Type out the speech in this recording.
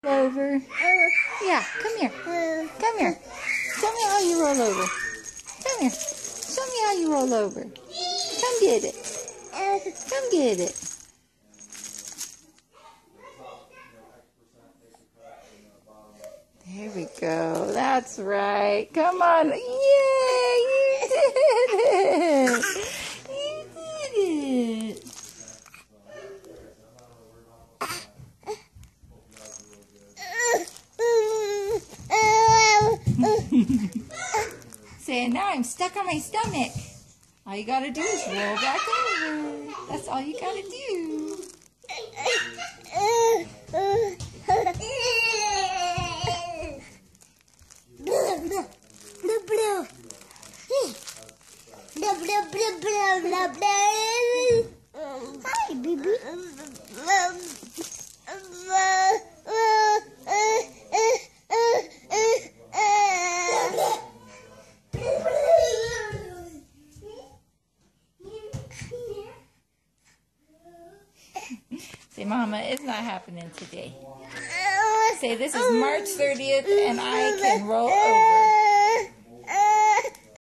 Over. Yeah, come here. Come here. Tell me how you roll over. Come here. Show me how you roll over. Come get it. Come get it. There we go. That's right. Come on. Yay! You did it. You did it. Saying, now I'm stuck on my stomach. All you gotta do is roll back over. That's all you gotta do. Hi, baby. Say, Mama, it's not happening today. Say, this is March 30th and I can roll over.